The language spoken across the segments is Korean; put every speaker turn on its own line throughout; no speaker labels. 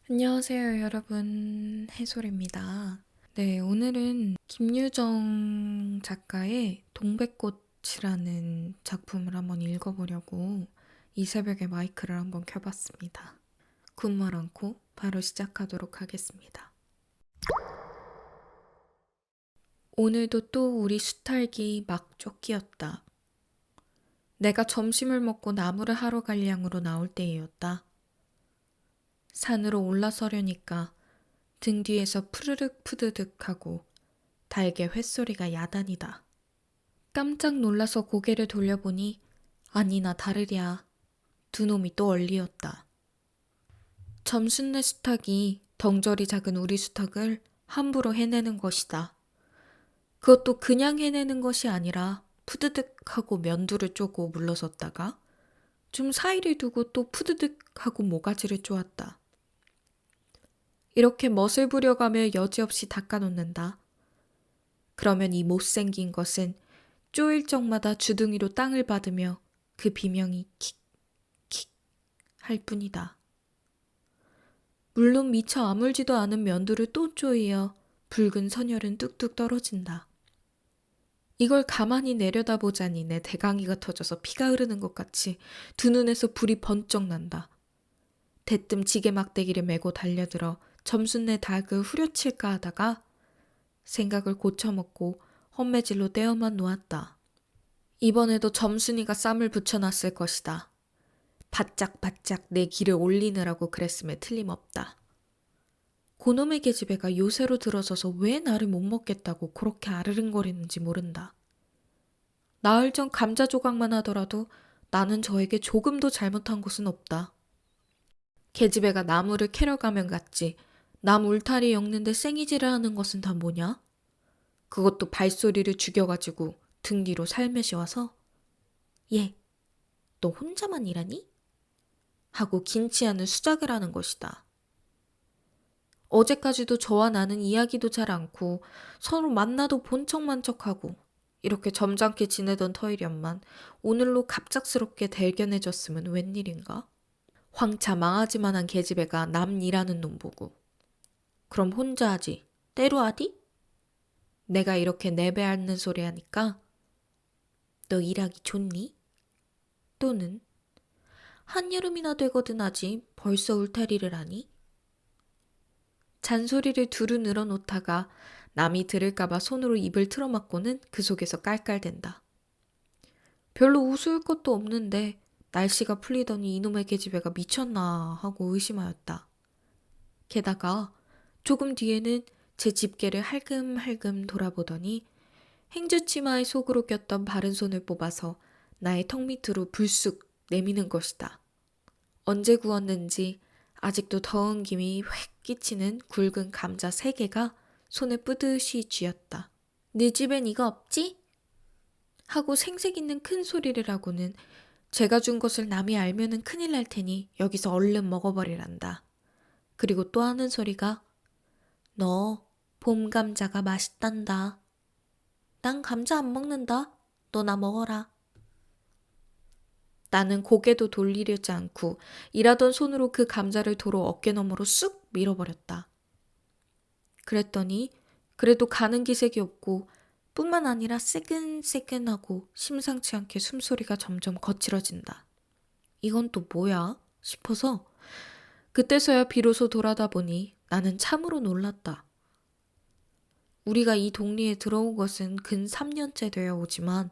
안녕하세요, 여러분. 해솔입니다. 네, 오늘은 김유정 작가의 동백꽃이라는 작품을 한번 읽어보려고 이 새벽에 마이크를 한번 켜봤습니다. 군말 않고 바로 시작하도록 하겠습니다. 오늘도 또 우리 수탈기 막 쫓기었다. 내가 점심을 먹고 나무를 하러 갈 양으로 나올 때이었다. 산으로 올라서려니까 등 뒤에서 푸르륵 푸드득 하고 달개 횟소리가 야단이다. 깜짝 놀라서 고개를 돌려보니 아니나 다르랴. 두 놈이 또 얼리었다. 점순내 수탉이 덩저리 작은 우리 수탉을 함부로 해내는 것이다. 그것도 그냥 해내는 것이 아니라 푸드득 하고 면두를 쪼고 물러섰다가 좀 사이를 두고 또 푸드득 하고 모가지를 쪼았다. 이렇게 멋을 부려가며 여지없이 닦아놓는다. 그러면 이 못생긴 것은 쪼일 적마다 주둥이로 땅을 받으며 그 비명이 킥킥 할 뿐이다. 물론 미처 아물지도 않은 면두를 또 쪼이어 붉은 선혈은 뚝뚝 떨어진다. 이걸 가만히 내려다보자니 내 대강이가 터져서 피가 흐르는 것 같이 두 눈에서 불이 번쩍 난다. 대뜸 지게 막대기를 메고 달려들어 점순내 닭을 후려칠까 하다가 생각을 고쳐먹고 헛매질로 떼어만 놓았다. 이번에도 점순이가 쌈을 붙여놨을 것이다. 바짝바짝 내 기를 올리느라고 그랬음에 틀림없다. 고놈의 계집애가 요새로 들어서서 왜 나를 못 먹겠다고 그렇게 아르릉거리는지 모른다. 나흘 전 감자 조각만 하더라도 나는 저에게 조금도 잘못한 것은 없다. 계집애가 나무를 캐러 가면 갔지 남 울타리 엮는데 생이질을 하는 것은 다 뭐냐? 그것도 발소리를 죽여가지고 등 뒤로 살며시 와서 얘, 너 혼자만 일하니? 하고 긴치 않은 수작을 하는 것이다. 어제까지도 저와 나는 이야기도 잘 않고 서로 만나도 본 척만 척하고 이렇게 점잖게 지내던 터이련만 오늘로 갑작스럽게 대견해졌으면 웬일인가? 황차 망아지만한 계집애가 남 일하는 놈 보고 그럼 혼자 하지, 때로 하디? 내가 이렇게 내배앓는 소리 하니까 너 일하기 좋니? 또는 한여름이나 되거든 하지 벌써 울타리를 하니? 잔소리를 두루 늘어놓다가 남이 들을까봐 손으로 입을 틀어막고는 그 속에서 깔깔댄다. 별로 우스울 것도 없는데 날씨가 풀리더니 이놈의 계집애가 미쳤나 하고 의심하였다. 게다가 조금 뒤에는 제 집게를 할금할금 돌아보더니 행주치마의 속으로 꼈던 바른 손을 뽑아서 나의 턱 밑으로 불쑥 내미는 것이다. 언제 구웠는지 아직도 더운 김이 획 끼치는 굵은 감자 3개가 손에 뿌듯이 쥐었다. 네 집엔 이거 없지? 하고 생색 있는 큰 소리를 하고는 제가 준 것을 남이 알면은 큰일 날 테니 여기서 얼른 먹어버리란다. 그리고 또 하는 소리가 너 봄 감자가 맛있단다. 난 감자 안 먹는다. 너나 먹어라. 나는 고개도 돌리려지 않고 일하던 손으로 그 감자를 도로 어깨너머로 쑥 밀어버렸다. 그랬더니 그래도 가는 기색이 없고 뿐만 아니라 새근새근하고 심상치 않게 숨소리가 점점 거칠어진다. 이건 또 뭐야? 싶어서 그때서야 비로소 돌아다 보니 나는 참으로 놀랐다. 우리가 이 동리에 들어온 것은 근 3년째 되어 오지만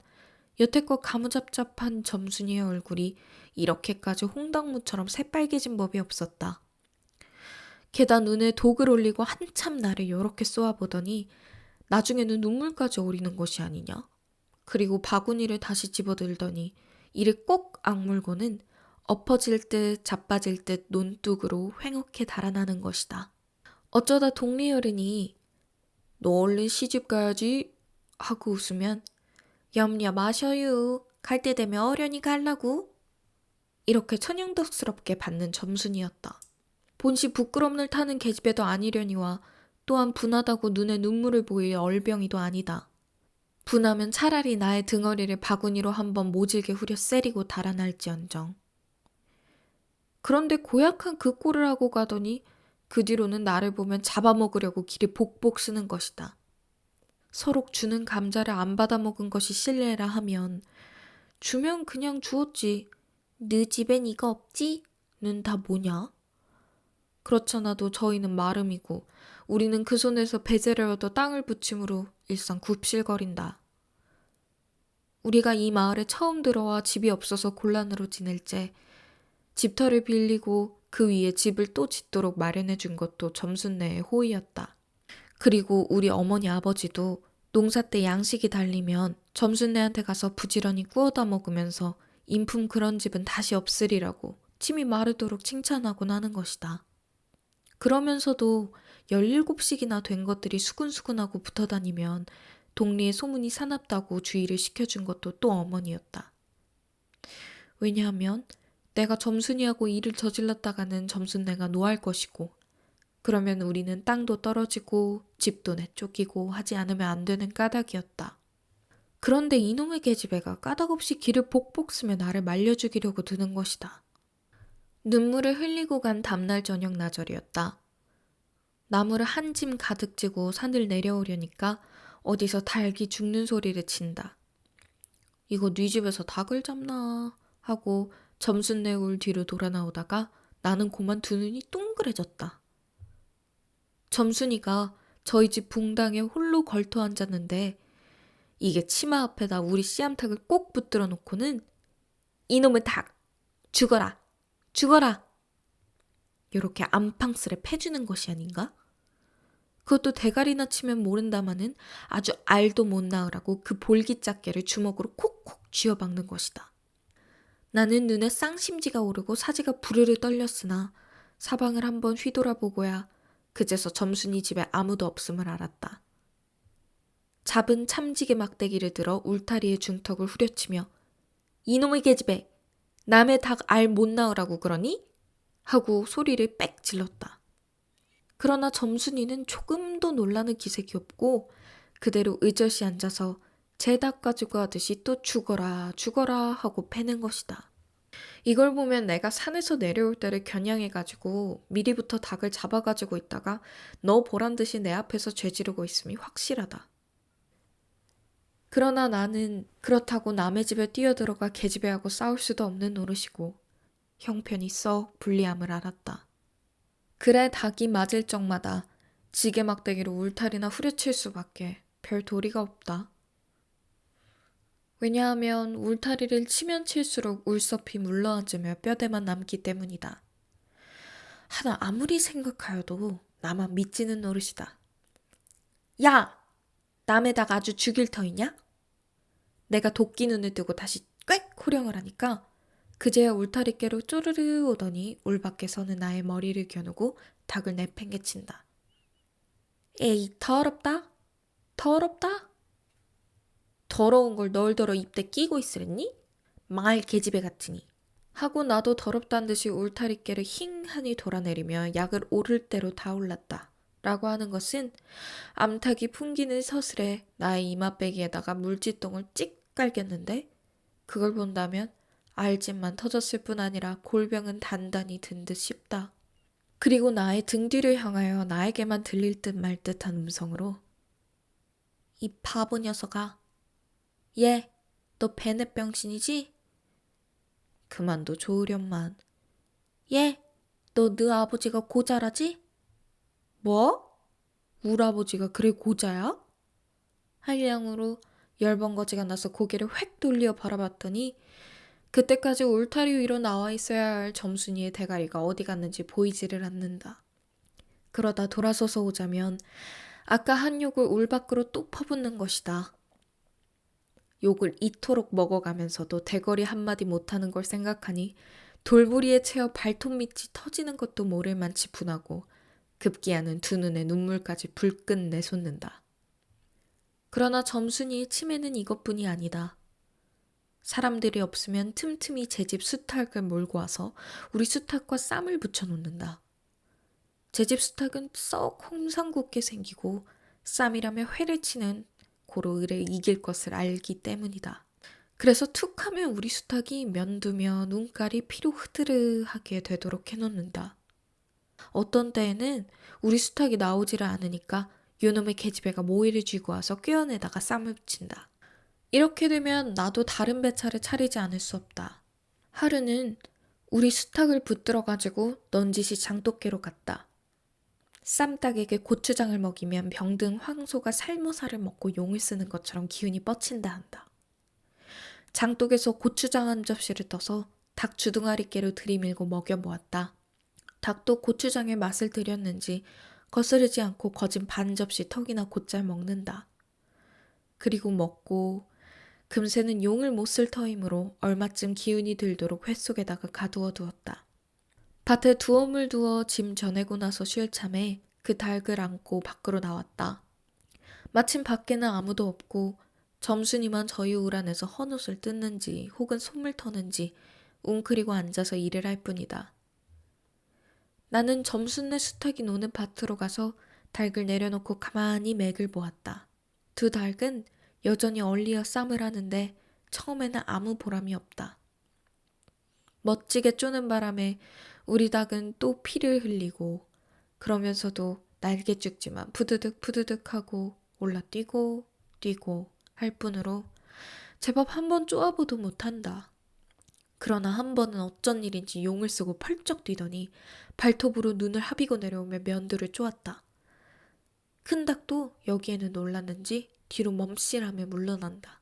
여태껏 가무잡잡한 점순이의 얼굴이 이렇게까지 홍당무처럼 새빨개진 법이 없었다. 게다 눈에 독을 올리고 한참 나를 요렇게 쏘아보더니 나중에는 눈물까지 어리는 것이 아니냐. 그리고 바구니를 다시 집어들더니 이를 꼭 악물고는 엎어질 듯 자빠질 듯 논뚝으로 횡혹해 달아나는 것이다. 어쩌다 동리 어른이 너 얼른 시집 가야지 하고 웃으면 염려 마셔요. 갈 때 되면 어련히 갈라고. 이렇게 천연덕스럽게 받는 점순이었다. 본시 부끄럼을 타는 계집애도 아니려니와 또한 분하다고 눈에 눈물을 보일 얼병이도 아니다. 분하면 차라리 나의 등어리를 바구니로 한번 모질게 후려 세리고 달아날지언정. 그런데 고약한 그 꼴을 하고 가더니 그 뒤로는 나를 보면 잡아먹으려고 길에 복복 쓰는 것이다. 서로 주는 감자를 안 받아먹은 것이 실례라 하면 주면 그냥 주었지. 너 집엔 이거 없지? 는 다 뭐냐? 그렇잖아도 저희는 마름이고 우리는 그 손에서 배제를 얻어 땅을 부침으로 일상 굽실거린다. 우리가 이 마을에 처음 들어와 집이 없어서 곤란으로 지낼 때 집터를 빌리고 그 위에 집을 또 짓도록 마련해 준 것도 점순네의 호의였다. 그리고 우리 어머니 아버지도 농사 때 양식이 달리면 점순네한테 가서 부지런히 구워다 먹으면서 인품 그런 집은 다시 없으리라고 침이 마르도록 칭찬하곤 하는 것이다. 그러면서도 17씩이나 된 것들이 수근수근하고 붙어다니면 동리에 소문이 사납다고 주의를 시켜준 것도 또 어머니였다. 왜냐하면 내가 점순이하고 일을 저질렀다가는 점순네가 노할 것이고 그러면 우리는 땅도 떨어지고 집도 내쫓기고 하지 않으면 안 되는 까닭이었다. 그런데 이놈의 계집애가 까닭없이 길을 복복 쓰며 나를 말려죽이려고 드는 것이다. 눈물을 흘리고 간 다음날 저녁 나절이었다. 나무를 한 짐 가득 지고 산을 내려오려니까 어디서 닭이 죽는 소리를 친다. 이거 네 집에서 닭을 잡나 하고 점순네 울 뒤로 돌아 나오다가 나는 고만 두 눈이 둥그레졌다. 점순이가 저희 집 붕당에 홀로 걸터 앉았는데 이게 치마 앞에다 우리 씨암탉을 꼭 붙들어 놓고는 이놈의 닭! 죽어라! 죽어라! 이렇게 안팡스레 패주는 것이 아닌가? 그것도 대가리나 치면 모른다마는 아주 알도 못 낳으라고 그 볼기짝개를 주먹으로 콕콕 쥐어박는 것이다. 나는 눈에 쌍심지가 오르고 사지가 부르르 떨렸으나 사방을 한번 휘돌아보고야 그제서 점순이 집에 아무도 없음을 알았다. 잡은 참지게 막대기를 들어 울타리의 중턱을 후려치며 이놈의 계집애! 남의 닭 알 못 낳으라고 그러니? 하고 소리를 빽 질렀다. 그러나 점순이는 조금도 놀라는 기색이 없고 그대로 의젓이 앉아서 제 닭 가지고 하듯이 또 죽어라 죽어라 하고 패는 것이다. 이걸 보면 내가 산에서 내려올 때를 겨냥해가지고 미리부터 닭을 잡아가지고 있다가 너 보란 듯이 내 앞에서 죄지르고 있음이 확실하다. 그러나 나는 그렇다고 남의 집에 뛰어들어가 계집애하고 싸울 수도 없는 노릇이고 형편이 썩 불리함을 알았다. 그래 닭이 맞을 적마다 지게 막대기로 울타리나 후려칠 수밖에 별 도리가 없다. 왜냐하면 울타리를 치면 칠수록 울섭이 물러앉으며 뼈대만 남기 때문이다. 하나 아무리 생각하여도 나만 믿지는 노릇이다. 야! 남의 닭 아주 죽일 터이냐? 내가 도끼 눈을 뜨고 다시 꽥 호령을 하니까 그제야 울타리께로 쪼르르 오더니 울 밖에 서는 나의 머리를 겨누고 닭을 내팽개친다. 에이 더럽다? 더럽다? 더러운 걸 널더러 입대 끼고 있으랬니? 말 계집애 같으니. 하고 나도 더럽단 듯이 울타리께를 힝하니 돌아내리며 약을 오를 대로 다 올랐다. 라고 하는 것은 암탉이 풍기는 서슬에 나의 이마빼기에다가 물지똥을 찍 깔겠는데 그걸 본다면 알집만 터졌을 뿐 아니라 골병은 단단히 든 듯 싶다. 그리고 나의 등 뒤를 향하여 나에게만 들릴 듯 말 듯한 음성으로 이 바보 녀석아. 얘, 너 베넷병신이지? 그만도 좋으련만. 얘, 너 네 아버지가 고자라지? 뭐? 울 아버지가 그래 고자야? 한량으로 열번거지가 나서 고개를 획 돌려 바라봤더니 그때까지 울타리 위로 나와 있어야 할 점순이의 대가리가 어디 갔는지 보이지를 않는다. 그러다 돌아서서 오자면 아까 한 욕을 울 밖으로 또 퍼붓는 것이다. 욕을 이토록 먹어가면서도 대거리 한마디 못하는 걸 생각하니 돌부리에 채어 발톱 밑이 터지는 것도 모를 만치 분하고 급기야는 두 눈에 눈물까지 불끈 내솟는다. 그러나 점순이의 치매는 이것뿐이 아니다. 사람들이 없으면 틈틈이 제 집 수탉을 몰고 와서 우리 수탉과 쌈을 붙여놓는다. 제 집 수탉은 썩 홍상궂게 생기고 쌈이라며 회를 치는 고로 을을 이길 것을 알기 때문이다. 그래서 툭 하면 우리 수탉이 면두며 눈깔이 피로 흐드르하게 되도록 해놓는다. 어떤 때에는 우리 수탉이 나오지를 않으니까 요놈의 계집애가 모이를 쥐고 와서 꿰어내다가 쌈을 붙인다. 이렇게 되면 나도 다른 배차를 차리지 않을 수 없다. 하루는 우리 수탉을 붙들어가지고 넌지시 장독개로 갔다. 쌈닭에게 고추장을 먹이면 병든 황소가 살모사를 먹고 용을 쓰는 것처럼 기운이 뻗친다 한다. 장독에서 고추장 한 접시를 떠서 닭 주둥아리깨로 들이밀고 먹여보았다. 닭도 고추장의 맛을 들였는지 거스르지 않고 거진 반 접시 턱이나 곧잘 먹는다. 그리고 먹고 금세는 용을 못 쓸 터이므로 얼마쯤 기운이 들도록 회 속에다가 가두어 두었다. 밭에 두어물 두어 짐 전해고 나서 쉴 참에 그 닭을 안고 밖으로 나왔다. 마침 밖에는 아무도 없고 점순이만 저희 울 안에서 헌옷을 뜯는지 혹은 솜을 터는지 웅크리고 앉아서 일을 할 뿐이다. 나는 점순네 수탉이 노는 밭으로 가서 닭을 내려놓고 가만히 맥을 보았다. 두 닭은 여전히 얼리어 쌈을 하는데 처음에는 아무 보람이 없다. 멋지게 쪼는 바람에 우리 닭은 또 피를 흘리고 그러면서도 날개죽지만 푸드득 푸드득 하고 올라뛰고 뛰고 할 뿐으로 제법 한 번 쪼아보도 못한다. 그러나 한 번은 어쩐 일인지 용을 쓰고 펄쩍 뛰더니 발톱으로 눈을 하비고 내려오며 면두를 쪼았다. 큰 닭도 여기에는 놀랐는지 뒤로 멈씨라며 물러난다.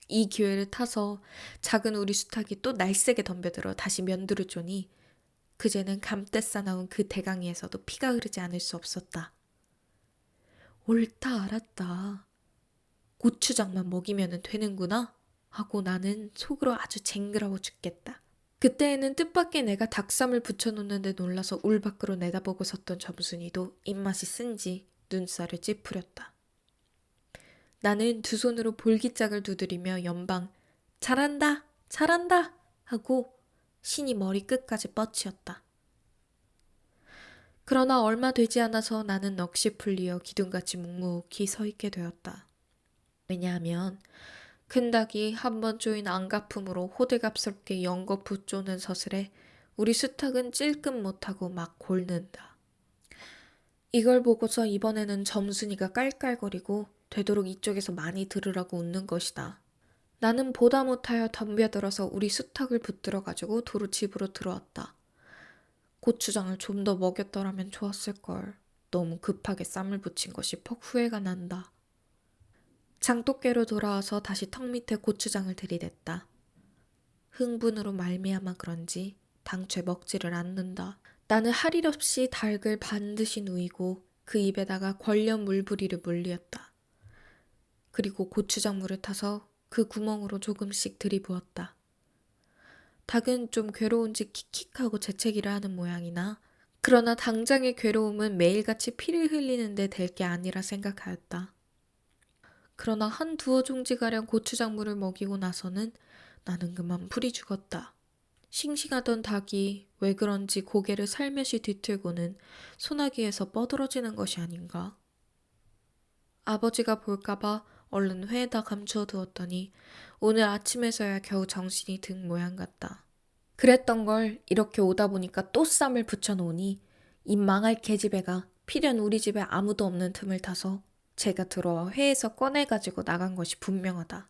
이 기회를 타서 작은 우리 수탉이 또 날쌔게 덤벼들어 다시 면두를 쪼니 그제는 감때 싸나운 그 대강이에서도 피가 흐르지 않을 수 없었다. 옳다 알았다. 고추장만 먹이면 되는구나 하고 나는 속으로 아주 쟁그러워 죽겠다. 그때에는 뜻밖의 내가 닭쌈을 붙여놓는데 놀라서 울 밖으로 내다보고 섰던 점순이도 입맛이 쓴지 눈살을 찌푸렸다. 나는 두 손으로 볼기짝을 두드리며 연방 잘한다 잘한다 하고 신이 머리끝까지 뻗치었다. 그러나 얼마 되지 않아서 나는 넋이 풀리어 기둥같이 묵묵히 서 있게 되었다. 왜냐하면 큰 닭이 한 번 쪼인 안가품으로 호들갑스럽게 연거푸 쪼는 서슬에 우리 수탉은 찔끔 못하고 막 골는다. 이걸 보고서 이번에는 점순이가 깔깔거리고 되도록 이쪽에서 많이 들으라고 웃는 것이다. 나는 보다 못하여 덤벼들어서 우리 수탉을 붙들어가지고 도로 집으로 들어왔다. 고추장을 좀 더 먹였더라면 좋았을걸. 너무 급하게 쌈을 붙인 것이 퍽 후회가 난다. 장독깨로 돌아와서 다시 턱 밑에 고추장을 들이댔다. 흥분으로 말미암아 그런지 당최 먹지를 않는다. 나는 할 일 없이 닭을 반드시 누이고 그 입에다가 권련 물부리를 물리었다. 그리고 고추장물을 타서 그 구멍으로 조금씩 들이부었다. 닭은 좀 괴로운지 킥킥하고 재채기를 하는 모양이나 그러나 당장의 괴로움은 매일같이 피를 흘리는데 될 게 아니라 생각하였다. 그러나 한 두어 종지가량 고추장물을 먹이고 나서는 나는 그만 풀이 죽었다. 싱싱하던 닭이 왜 그런지 고개를 살며시 뒤틀고는 소나기에서 뻗어지는 것이 아닌가. 아버지가 볼까봐 얼른 회에다 감추어 두었더니 오늘 아침에서야 겨우 정신이 든 모양 같다. 그랬던 걸 이렇게 오다 보니까 또 쌈을 붙여놓으니 이 망할 계집애가 필연 우리 집에 아무도 없는 틈을 타서 제가 들어와 회에서 꺼내가지고 나간 것이 분명하다.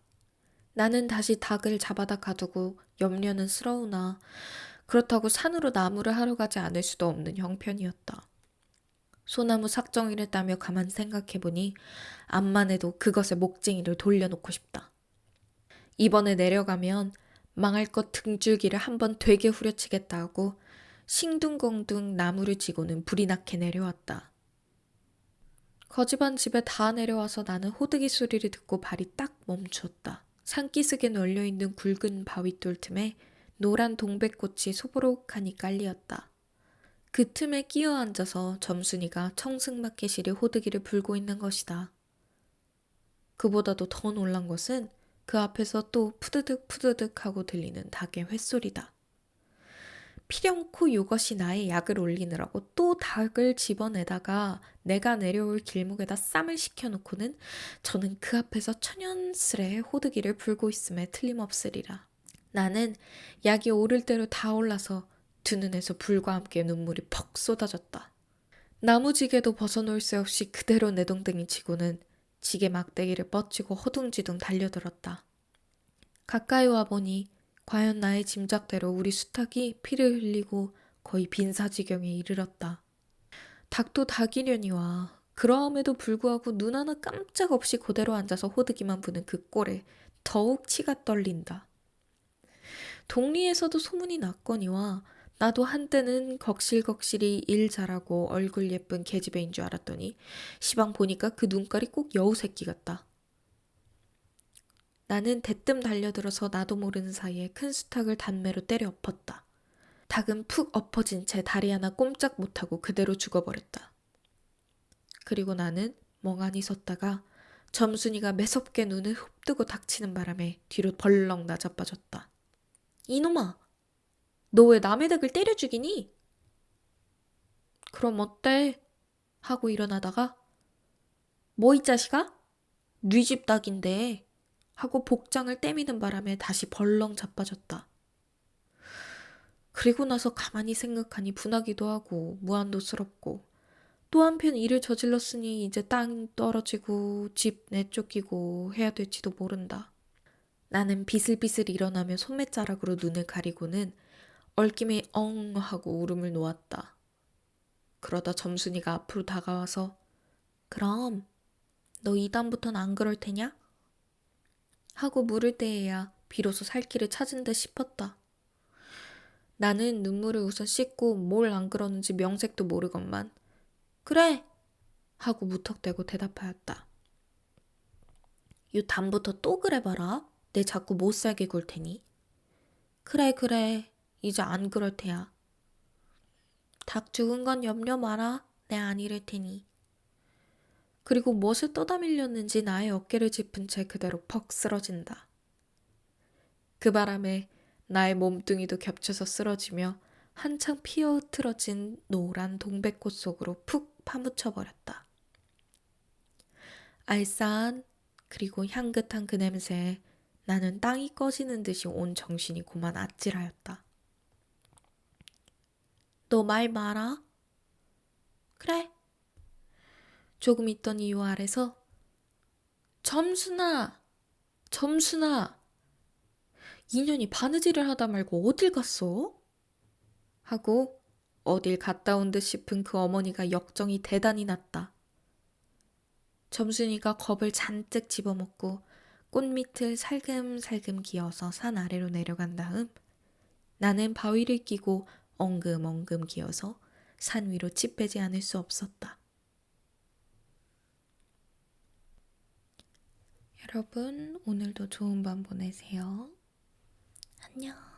나는 다시 닭을 잡아다 가두고 염려는 스러우나 그렇다고 산으로 나무를 하러 가지 않을 수도 없는 형편이었다. 소나무 삭정이를 따며 가만 생각해보니 암만 해도 그것에 목쟁이를 돌려놓고 싶다. 이번에 내려가면 망할 것 등줄기를 한번 되게 후려치겠다 하고 싱둥벙둥 나무를 지고는 불이 나게 내려왔다. 거지반 집에 다 내려와서 나는 호드기 소리를 듣고 발이 딱 멈추었다. 산기슭에 널려있는 굵은 바윗돌 틈에 노란 동백꽃이 소보록하니 깔리었다. 그 틈에 끼어 앉아서 점순이가 청승맞게 시리 호드기를 불고 있는 것이다. 그보다도 더 놀란 것은 그 앞에서 또 푸드득 푸드득 하고 들리는 닭의 횟소리다. 필연코 이것이 나의 약을 올리느라고 또 닭을 집어내다가 내가 내려올 길목에다 쌈을 시켜놓고는 저는 그 앞에서 천연스레 호드기를 불고 있음에 틀림없으리라. 나는 약이 오를 대로 다 올라서 두 눈에서 불과 함께 눈물이 퍽 쏟아졌다. 나무지게도 벗어놓을 새 없이 그대로 내동댕이 치고는 지게 막대기를 뻗치고 허둥지둥 달려들었다. 가까이 와보니 과연 나의 짐작대로 우리 수탉이 피를 흘리고 거의 빈사지경에 이르렀다. 닭도 닭이려니와 그럼에도 불구하고 눈 하나 깜짝 없이 그대로 앉아서 호드기만 부는 그 꼴에 더욱 치가 떨린다. 동리에서도 소문이 났거니와 나도 한때는 걱실걱실이 일 잘하고 얼굴 예쁜 계집애인 줄 알았더니 시방 보니까 그 눈깔이 꼭 여우 새끼 같다. 나는 대뜸 달려들어서 나도 모르는 사이에 큰 수탉을 단매로 때려 엎었다. 닭은 푹 엎어진 채 다리 하나 꼼짝 못하고 그대로 죽어버렸다. 그리고 나는 멍하니 섰다가 점순이가 매섭게 눈을 흡뜨고 닥치는 바람에 뒤로 벌렁 나자빠졌다. 이놈아! 너 왜 남의 닭을 때려 죽이니? 그럼 어때? 하고 일어나다가 뭐 이 자식아? 네 집 닭인데 하고 복장을 떼미는 바람에 다시 벌렁 자빠졌다. 그리고 나서 가만히 생각하니 분하기도 하고 무한도스럽고 또 한편 일을 저질렀으니 이제 땅 떨어지고 집 내쫓기고 해야 될지도 모른다. 나는 비슬비슬 일어나며 소매자락으로 눈을 가리고는 얼김에 엉 하고 울음을 놓았다. 그러다 점순이가 앞으로 다가와서 그럼 너 이다음부턴 안 그럴 테냐? 하고 물을 때에야 비로소 살 길을 찾은 듯 싶었다. 나는 눈물을 우선 씻고 뭘 안 그러는지 명색도 모르건만 그래! 하고 무턱대고 대답하였다. 요 다음부터 또 그래봐라. 내 자꾸 못살게 굴 테니. 그래. 이제 안 그럴 테야. 닭 죽은 건 염려 마라. 내 안 이럴 테니. 그리고 무엇을 떠다밀렸는지 나의 어깨를 짚은 채 그대로 퍽 쓰러진다. 그 바람에 나의 몸뚱이도 겹쳐서 쓰러지며 한창 피어 흐트러진 노란 동백꽃 속으로 푹 파묻혀버렸다. 알싸한 그리고 향긋한 그 냄새에 나는 땅이 꺼지는 듯이 온 정신이 고만 아찔하였다. 너 말 마라. 그래. 조금 있던 이유 아래서 점순아! 인연이 바느질을 하다 말고 어딜 갔어? 하고 어딜 갔다 온 듯 싶은 그 어머니가 역정이 대단히 났다. 점순이가 겁을 잔뜩 집어먹고 꽃밑을 살금살금 기어서 산 아래로 내려간 다음 나는 바위를 끼고 엉금엉금 기어서 산 위로 치빼지 않을 수 없었다. 여러분, 오늘도 좋은 밤 보내세요. 안녕.